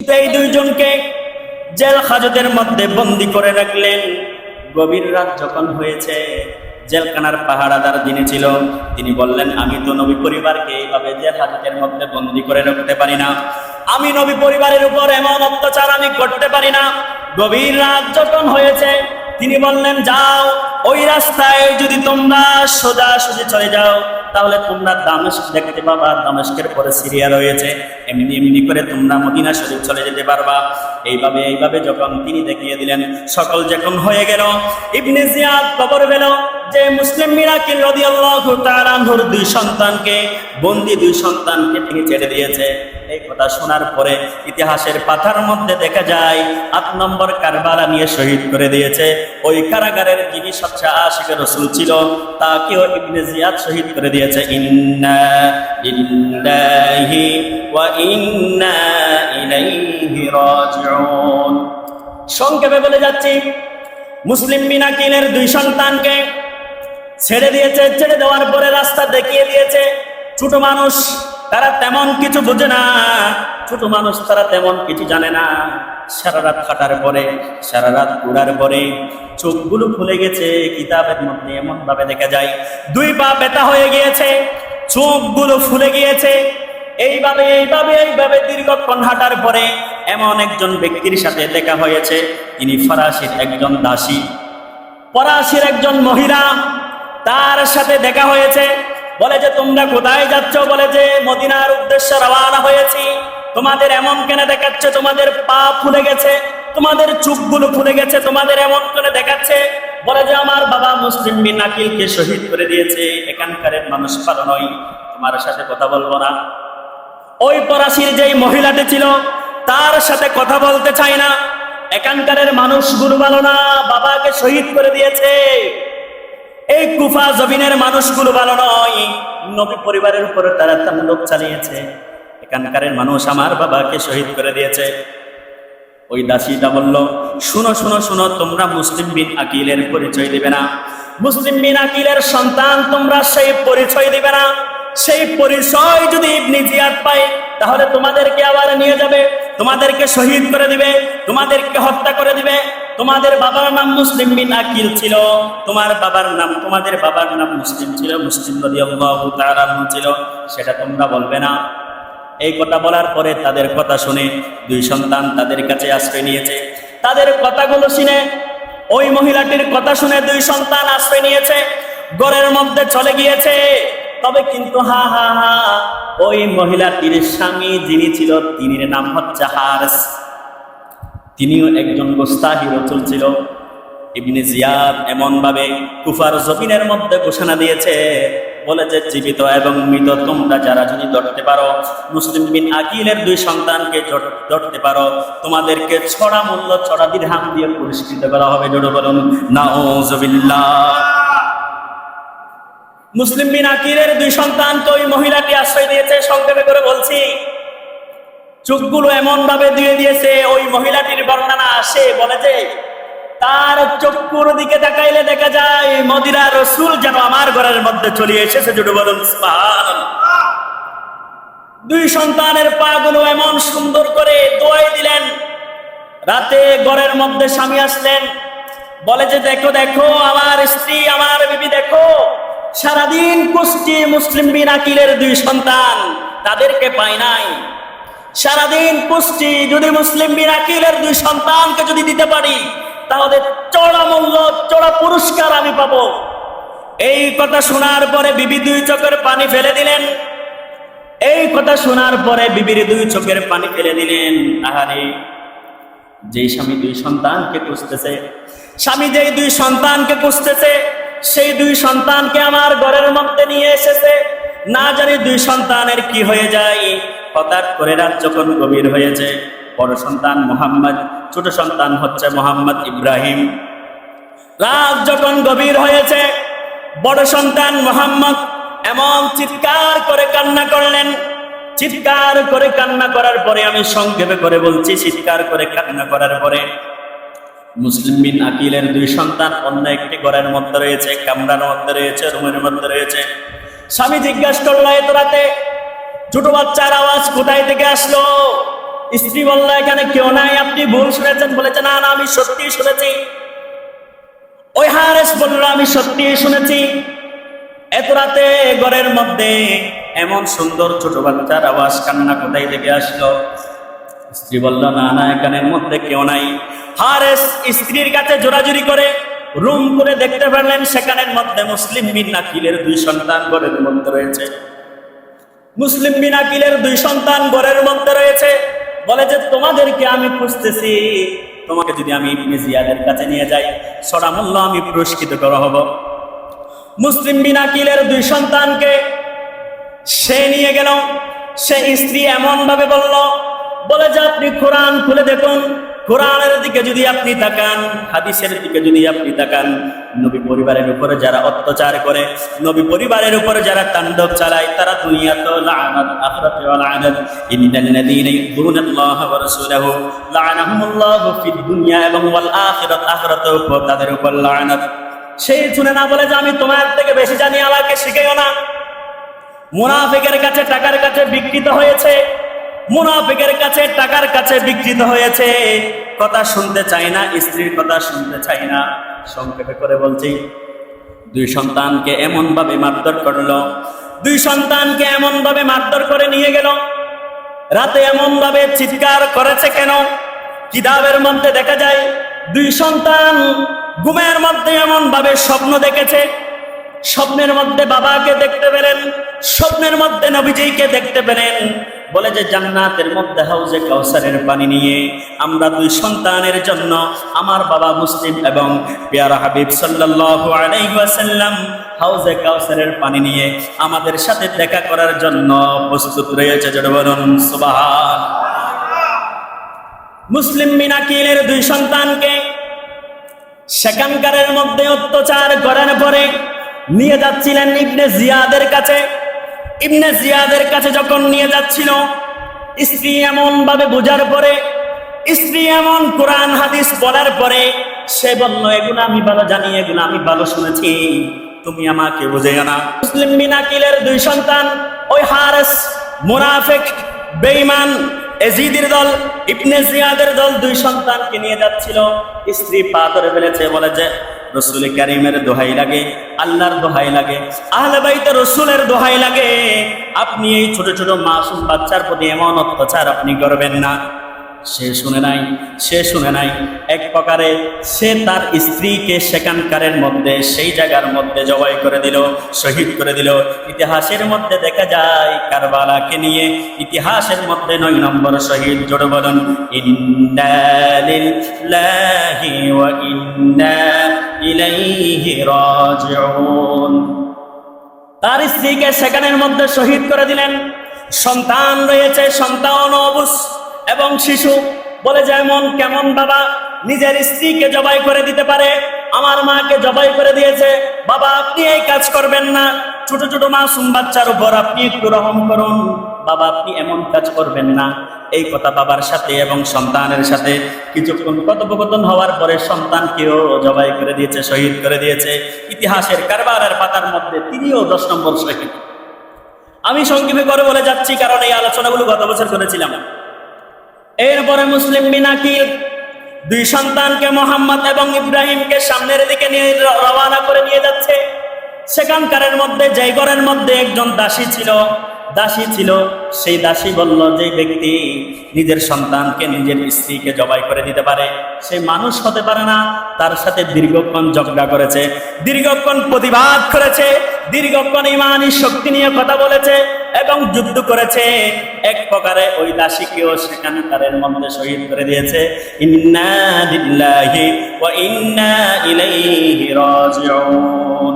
কিন্তু এই দুইজনকে জেল হাজতের মধ্যে বন্দী করে রাখলেন। গভীর রাত যখন হয়েছে, জেলখানার পাহারাদার যিনি ছিল তিনি বললেন, আমি তো নবী পরিবারকে এইভাবে জেল হাজতের মধ্যে বন্দী করে রাখতে পারি না, আমি নবী পরিবারের উপর এমন অত্যাচার আমি করতে পারি না। গভীর রাত যখন হয়েছে তিনি বললেন, যাও ওই রাস্তায় যদি তোমরা সোজাসুজি চলে যাও তাহলে তোমরা দামেস্ক দেখতে পাবা, দামেস্কের পরে সিরিয়া রয়েছে, এমনি এমনি করে তোমরা মদিনা শরীফ চলে যেতে পারবা। এইভাবে যখন তিনি দেখিয়ে দিলেন, সকল যখন হয়ে গেল, ইবনে জিয়াদ খবর পেল যে মুসলিম মিরাকিল রাদিয়াল্লাহু তাআলা আনহুর দুই সন্তানকে, বন্দী দুই সন্তানকে তিনি ছেড়ে দিয়েছে। এই কথা শোনার পরে ইতিহাসের পাতার মধ্যে দেখা যায় ৮ নম্বর কারবালা নিয়ে শহীদ করে দিয়েছে। ওই কারাগারের যিনি সবচেয়ে আশিক রাসূল ছিল তাকেও ইবনে জিয়াদ শহীদ করে দিয়েছে। ইন্না লিল্লাহি ওয়া ইন্না ইলাইহি রাজিউন। সংক্ষেপে বলে যাচ্ছি, মুসলিম মিনাকিলের দুই সন্তানকে ছেড়ে দিয়েছে। ছেড়ে দেওয়ার পরে রাস্তা দেখিয়ে দিয়েছে। ছোট মানুষ, তারা তেমন কিছু বোঝে না, ছোট মানুষ তারা তেমন কিছু জানে না। সারা রাত কাটার পরে, সারা রাত ঘোরার পরে চোখগুলো ফুলে গেছে। কিতাবের মধ্যে এমন ভাবে দেখা যায়, দুই পা ব্যথা হয়ে গিয়েছে, চোখগুলো ফুলে গিয়েছে। এইভাবে দীর্ঘক্ষণ হাঁটার পরে এমন একজন ব্যক্তির সাথে দেখা হয়েছে, তিনি ফরাসির একজন দাসী, ফরাসির একজন মহিলা, তার সাথে দেখা হয়েছে। বলে যে তোমরা কোথায় যাচ্ছ? বলে যে মদিনার উদ্দেশ্যে রওনা হয়েছি। তোমাদের এমন কেন দেখাচ্ছে? তোমাদের পা ফুলে গেছে, তোমাদের চোখগুলো ফুলে গেছে, তোমাদের এমন করে দেখাচ্ছে। বলে যে আমার বাবা মুসলিম বিন আকিলকে শহীদ করে দিয়েছে, এখানকার মানুষ ভালো নয়, তোমার সাথে কথা বলবো না। ওই ফরাসির যেই মহিলাটি ছিল তার সাথে কথা বলতে চাই না, এখানকার মানুষগুলো ভালো না, বাবাকে শহীদ করে দিয়েছে। এই কুফা জমিনের মানুষগুলো ভালো নয়, নবী পরিবারের উপরে তারা তাণ্ডব চালিয়েছে, এখানকার মানুষ আমার বাবাকে শহীদ করে দিয়েছে। ওই দাসীটা বলল, শুনো শুনো শুনো, তোমরা মুসলিম বিন আকিলের পরিচয় দিবে না, মুসলিম বিন আকিলের সন্তান তোমরা সেই পরিচয় দিবে না। সেই পরিচয় যদি ইবনে জিয়াদ পায় তাহলে তোমাদেরকে আবার নিয়ে যাবে, তোমাদেরকে শহীদ করে দিবে, তোমাদেরকে হত্যা করে দিবে। তোমাদের বাবার নাম মুসলিম বিন আকিল ছিল, তোমাদের বাবার নাম মুসলিম ছিল, মুসলিম রাদিয়াল্লাহু তাআলা আনহু ছিল, সেটা তোমরা বলবে না। এই কথা বলার পরে তাদের কথা শুনে দুই সন্তান তাদের কাছে আশ্রয় নিয়েছে। তাদের কথাগুলো শুনে, ওই মহিলাটির কথা শুনে দুই সন্তান আশ্রয় নিয়েছে, ঘরের মধ্যে চলে গিয়েছে। তবে কিন্তু ওই মহিলাটির স্বামী যিনি ছিল, তিনির নাম হচ্ছে হারিস, তিনিও একজন গোস্তাহি রাসূল ছিল। ইবনে জিয়াদ এমন ভাবে কুফার জমিনের মধ্যে ঘোষণা দিয়েছে, বলে যে জীবিত এবং মৃত তোমরা যারা যদি ধরতে পারো, মুসলিম বিন আকিলের দুই সন্তানকে ধরতে পারো, তোমাদেরকে ছড়া মূল্য, ছড়া দিরহাম দিয়ে পুরস্কৃত করা হবে। জোরে বলুন নাউযুবিল্লাহ। মুসলিম বিন আকিলের দুই সন্তানকে ওই মহিলাটি আশ্রয় দিয়েছে। সংক্ষেপে করে বলছি, চোখগুলো এমন ভাবে দিয়ে দিয়েছে, ওই মহিলাটির বর্ণনা আসে, বলে যে তার চক্ষুর দিকে তাকাইলে দেখা যায় মদিনার রাসূল যেন আমার ঘরের মধ্যে চলে এসেছে। জোরে বলুন সুবহানাল্লাহ। দুই সন্তানের পা গুলো এমন সুন্দর করে দোয়াই দিলেন। রাতে ঘরের মধ্যে স্বামী আসলেন, বলে যে দেখো দেখো আমার স্ত্রী, আমার বিবি, দেখো সারাদিন কুষ্টি মুসলিম বিন আকিলের দুই সন্তান, তাদেরকে পাই নাই। সারাদিন কুষ্টি যদি মুসলিম বিন আকিলের দুই সন্তানকে যদি দিতে পারি তাহলে চড়া মূল্য, চড়া পুরস্কার আমি পাবো। এই কথা শোনার পরে বিবি দুই চোখের পানি ফেলে দিলেন। এই কথা শোনার পরে বিবির দুই চোখের পানি ফেলে দিলেন। আহারে, যেই স্বামী দুই সন্তানকে খুঁজতেছে, স্বামী যেই দুই সন্তানকে খুঁজতেছে, সেই দুই সন্তানকে আমার ঘরের মধ্যে নিয়ে এসেছে। না জানি দুই সন্তানের কি হয়ে যায়। হঠাৎ করে রাত যখন গভীর হয়েছে, বড় সন্তান মুহাম্মদ, ছোট সন্তান হচ্ছে মোহাম্মদ ইব্রাহিম। রাত যখন গভীর হয়েছে, বড় সন্তান মুহাম্মদ এমন চিৎকার করে কান্না করলেন। চিৎকার করে কান্না করার পরে, আমি সংক্ষেপে করে বলছি, চিৎকার করে কান্না করার পরে মুসলিম বিন আকিলের দুই সন্তান অন্য একটি ঘরের মধ্যে রয়েছে, কামরার মধ্যে রয়েছে, রুমের মধ্যে রয়েছে। স্বামী জিজ্ঞাসা করলো, এত রাতে ছোট বাচ্চার আওয়াজ কোথায় থেকে আসলো? স্ত্রী বলল, এখানে কেউ নাই, আপনি ভুল শুনেছেন। বলেছে, না না, আমি সত্যি শুনেছি। ওই হারেস বলল, আমি সত্যি শুনেছি। এত রাতে ঘরের মধ্যে এমন সুন্দর ছোট বাচ্চার আওয়াজ, কান্না কোথায় থেকে আসলো? স্ত্রী বলল, না না, এখানের মধ্যে কেউ নাই। হারেস স্ত্রীর কাছে জোরাজুরি করে রুম করে দেখতে পারলেন, সেখানের মধ্যে মুসলিম বিন আকিলের 2 সন্তান ঘরের মধ্যে রয়েছে। মুসলিম বিন আকিলের 2 সন্তান ঘরের মধ্যে রয়েছে। বলে যে, তোমাদেরকে আমি খুঁজতেছি, তোমাকে যদি আমি ইবনে জিয়াদের কাছে নিয়ে যাই, সরা মূল্য আমি পুরস্কৃত করা হব। মুসলিম বিন আকিলের 2 সন্তানকে সে নিয়ে গেল। সে স্ত্রী এমন ভাবে বলে যে, আপনি কোরআন খুলে দেখুন, কোরআনের দিকে যদি আপনি তাকান, হাদিসের দিকে যদি আপনি তাকান, নবী পরিবারের উপরে যারা অত্যাচার করে, নবী পরিবারের উপরে যারা তাণ্ডব চালায়, তারা দুনিয়াতেও লাআনাত, আখিরাতেও লাআনাত। ইন্নাল্লাযীনা ইউযুনাল্লাহা ওয়া রাসূলাহু লাআনাহুমুল্লাহু ফিদ দুনিয়া এবং ওয়াল আখিরাত, আখিরাতেও তাদের উপর লাআনাত। সেই শুনে না বলে যে, আমি তোমার থেকে বেশি জানি, আমাকে শিখাইও না। মুনাফিকের কাছে টাকার কাছে বিকৃত হয়েছে, মুনাফিকের কাছে টাকার কাছে বিকৃত হয়েছে। কথা শুনতে চায় না, স্ত্রীর কথা শুনতে চায় না। সংক্ষেপে করে বলছি, 2 সন্তানকে এমন ভাবে মারধর করলো, 2 সন্তানকে এমন ভাবে মারধর করে নিয়ে গেল। রাতে এমন ভাবে চিৎকার করেছে কেন? কিতাবের মধ্যে দেখা যায় 2 সন্তান ঘুমের মধ্যে এমন ভাবে স্বপ্ন দেখেছে। স্বপ্নের মধ্যে বাবাকে দেখতে পেলেন, স্বপ্নের মধ্যে নবীজিকে দেখতে পেলেন। বলে যে, জান্নাতের মধ্যে হাউজে কাউসারের পানি নিয়ে আমরা 2 সন্তানের জন্য, আমার বাবা মুসলিম এবং প্যারা হাবিব সাল্লাল্লাহু আলাইহি ওয়াসাল্লাম হাউজে কাউসারের পানি নিয়ে আমাদের সাথে দেখা করার জন্য প্রস্তুত রয়েছে। জোরে বলুন সুবহান। মুসলিম বিন আকিলের 2 সন্তানকে সেখানকারের মধ্যে অত্যাচার করার পরে নিয়ে যাচ্ছিলেন ইবনে জিয়াদের কাছে। ইবনে জিয়াদের কাছে যখন নিয়ে যাচ্ছিল, স্ত্রী এমন ভাবে বোঝার পরে, স্ত্রী এমন কোরআন হাদিস বলার পরে সে বলল, এগুলো আমি ভালো জানি, এগুলো আমি ভালো শুনেছি, তুমি আমাকে বুঝাইও না। মুসলিম বিন আকিলের 2 সন্তান, ওই হারেস মুনাফিক বেঈমান এজিদের দল, ইবনে জিয়াদের দল 2 সন্তানকে নিয়ে যাচ্ছিল। স্ত্রী পা ধরে ফেলেছে। বলে যে, রসুল কারীমের দোহাই লাগে, আল্লাহর দোহাই লাগে, আহলে বাইতে রসুলের দোহাই লাগে, আপনি এই ছোট ছোট মাসুম বাচ্চার প্রতি এমন অত্যাচার আপনি করবেন না। সে শুনে নাই। এক প্রকারে সে তার স্ত্রীকে সেখানকারের মধ্যে, সেই জায়গার মধ্যে জবাই করে দিল, শহীদ করে দিল। ইতিহাসের মধ্যে দেখা যায় কারবালাকে নিয়ে, ইতিহাসের মধ্যে 9 নম্বর শহীদ। জোরে বলুন, ইন্না লিল্লাহি ওয়া ইন্না ইলাইহি রাজিউন। তার স্ত্রীকে সেখানের মধ্যে শহীদ করে দিলেন। সন্তান রয়েছে, সন্তান অবুস এবং শিশু। বলে যে, এমন কেমন বাবা নিজের স্ত্রীকে জবাই করে দিতে পারে? আমার মাকে জবাই করে দিয়েছে। বাবা, আপনি এই কাজ করবেন না, ছোট ছোট মাসুম বাচ্চার উপর আপনি একটু রহম করুন। বাবা, আপনি এমন কাজ করবেন না। এই কথা বাবার সাথে এবং সন্তানের সাথে কিছুক্ষণ কথোপকথন হওয়ার পরে সন্তানকেও জবাই করে দিয়েছে, শহীদ করে দিয়েছে। ইতিহাসের কারবালার পাতার মধ্যে তিনিও 10 নম্বর শহীদ। আমি সংক্ষেপে করে বলে যাচ্ছি, কারণ এই আলোচনাগুলো গত বছর করেছিলাম। এরপরে মুসলিম বিন আকিল 2 সন্তানকে, মোহাম্মদ এবং ইব্রাহিমকে সামনের দিকে নিয়ে রওনা করে নিয়ে যাচ্ছে। সেখানকারের মধ্যে, যেই ঘরের মধ্যে একজন দাসী ছিল, সেই দাসী বলল, যে ব্যক্তি নিজের সন্তানকে, নিজের স্ত্রীকে জবাই করে দিতে পারে, সে মানুষ হতে পারে না। তার সাথে দীর্ঘক্ষণ ঝগড়া করেছে, দীর্ঘক্ষণ প্রতিবাদ করেছে, দীর্ঘক্ষণ ইমানি শক্তি নিয়ে কথা বলেছে এবং যুদ্ধ করেছে। এক প্রকারে ওই দাসীকেও সেখানকারের মধ্যে শহীদ করে দিয়েছে। ইন্না লিল্লাহি ওয়া ইন্না ইলাইহি রাজিউন।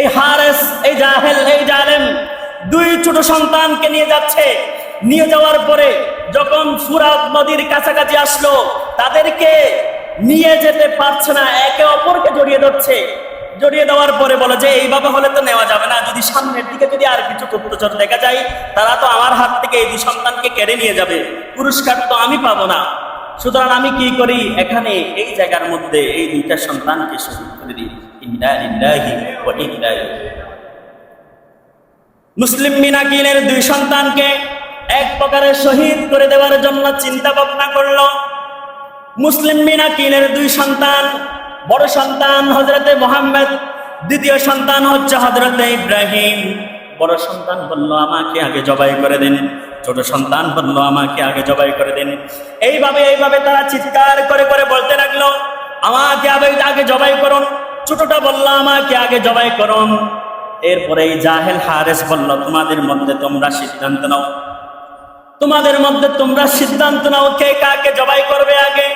এই হারেস, এই জাহেল, এই জালেম 2 ছোট সন্তানকে নিয়ে যাচ্ছে। নিয়ে যাওয়ার পরে যখন ফুরাত নদীর কাছাকাছি আসলো, তাদেরকে নিয়ে যেতে পারছে না, একে অপরকে জড়িয়ে ধরছে। জড়িয়ে দেওয়ার পরে বলে যে, এইভাবে হলে তো নেওয়া যাবে না, যদি সামনের দিকে যদি আর কিছু গুপ্তচর দেখা যায়, তারা তো আমার হাত থেকে এই 2 সন্তানকে কেড়ে নিয়ে যাবে, পুরস্কার তো আমি পাবো না। সুতরাং আমি কি করি, এখানে এই জায়গার মধ্যে এই 2টা সন্তানকে শহীদ করে দিই। ইন্না লিল্লাহি ওয়া ইন্না ইলাইহি। মুসলিম বিন আকিলের 2 সন্তানকে এক প্রকারে শহীদ করে দেওয়ার জন্য চিন্তা ভাবনা করলো। মুসলিম বিন আকিলের দুই সন্তান, বড় সন্তান হযরতে মুহাম্মদ, দ্বিতীয় সন্তান হচ্ছে হযরতে ইব্রাহিম। বড় সন্তান বলল আমাকে আগে জবাই করে দেন, ছোট সন্তান বলল আমাকে আগে জবাই করে দেন। এইভাবে তারা চিৎকার করে করে বলতে লাগলো আমাকে আগে জবাই করুন। ছোটটা বলল আমাকে আগে জবাই করুন। এরপরে এই জাহেল হারেস বলল তোমাদের মধ্যে তোমরা সিদ্ধান্ত নাও, তোমাদের মধ্যে তোমরা সিদ্ধান্ত নাও কে কাকে জবাই করবে আগে।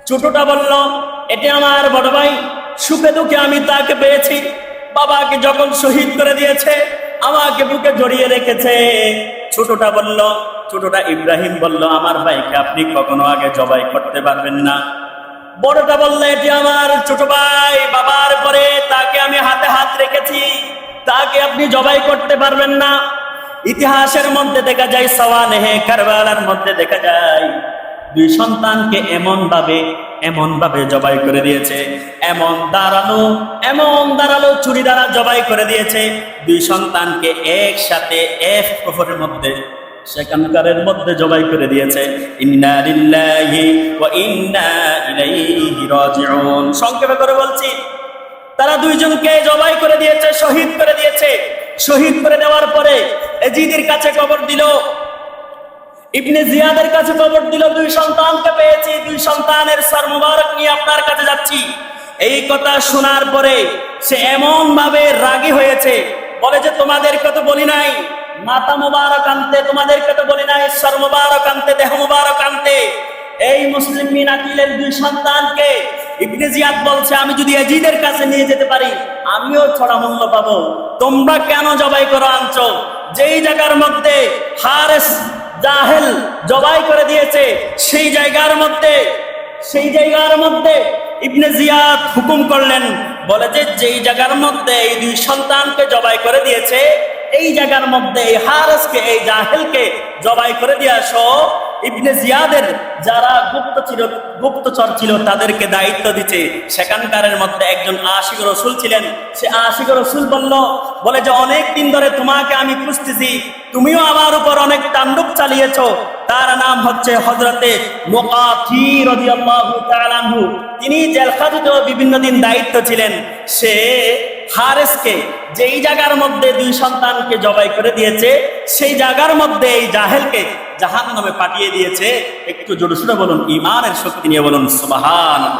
ছোটটা বলল এটা আমার বড় ভাই, সুখে দুঃখে আমি তাকে পেয়েছি, বাবাকে যখন শহীদ করে দিয়েছে আমাকে বুকে জড়িয়ে রেখেছে। ছোটটা ইব্রাহিম বলল আমার ভাইকে আপনি কখনো আগে জবাই করতে পারবেন না। বড়টা বলল এটি আমার ছোট ভাই, বাবার পরে তাকে আমি হাতে হাত রেখেছি, তাকে আপনি জবাই করতে পারবেন না। ইতিহাসের মধ্যে দেখা যায়, সওয়ানেহে কারবালার মধ্যে দেখা যায় দুই সন্তানকে এমন ভাবে জবাই করে দিয়েছে, এমন দাঁড়ালো ছুরি দ্বারা জবাই করে দিয়েছে। দুই সন্তানকে একসাথে এক প্রহরের মধ্যে সেখানকারের মধ্যে জবাই করে দিয়েছে। ইন্না লিল্লাহি ওয়া ইন্না ইলাইহি রাজিউন। সংক্ষেপে করে বলছি, তারা দুইজনকে জবাই করে দিয়েছে, শহীদ করে দিয়েছে। শহীদ করে দেওয়ার পরে এজিদের কাছে খবর দিল, ইবনে জিয়াদের কাছে খবর দিল দুই সন্তানকে পেয়েছি, দুই সন্তানের সর মুবারক নিয়ে আপনার কাছে যাচ্ছি। এই কথা শোনার পরে সে এমন ভাবে রাগী হয়েছে, বলে যে তোমাদেরকে তো বলি নাই মাথা মুবারক আনতে, তোমাদেরকে তো বলি নাই সর মুবারক আনতে, দেহ মুবারক আনতে। এই মুসলিম বিন আকিলের দুই সন্তানকে ইবনে জিয়াদ বলছে আমি যদি এজিদের কাছে নিয়ে যেতে পারি আমিও ছড়া মূল্য পাবো, তোমরা কেন জবাই করে আনছো? যেই জায়গার মধ্যে হারেস জাহেল জবাই করে দিয়েছে সেই জায়গার মধ্যে ইবনে জিয়াদ হুকুম করলেন, বলে যে যেই জায়গার মধ্যে এই দুই সন্তানকে জবাই করে দিয়েছে এই জায়গার মধ্যে এই হারেসকে, এই জাহেলকে জবাই করে দিয়ে আসো। ইবনে জিয়াদের যারা গুপ্তচর ছিল তাদেরকে দায়িত্ব দিচ্ছে। সেখানকারের মধ্যে একজন আশিক রসুল ছিলেন, সে আশিক রসুল বলে যে অনেক দিন ধরে তোমাকে আমি খুঁজতেছি, তুমিও আমার উপর অনেক তাণ্ডব চালিয়েছো। তার নাম হচ্ছে হযরতে মুকাথির রাদিয়াল্লাহু তাআলা আনহু। তিনি জেলখানাতেও বিভিন্ন দিন দায়িত্ব ছিলেন। সে হারেসকে যেই জায়গার মধ্যে দুই সন্তানকে জবাই করে দিয়েছে সেই জায়গার মধ্যে এই জাহেলকে জাহান্নামে পাঠিয়ে দিয়েছে। একটু জোরে সোরে বলুন, ঈমানের শক্তি নিয়ে বলুন সুবহানাল্লাহ।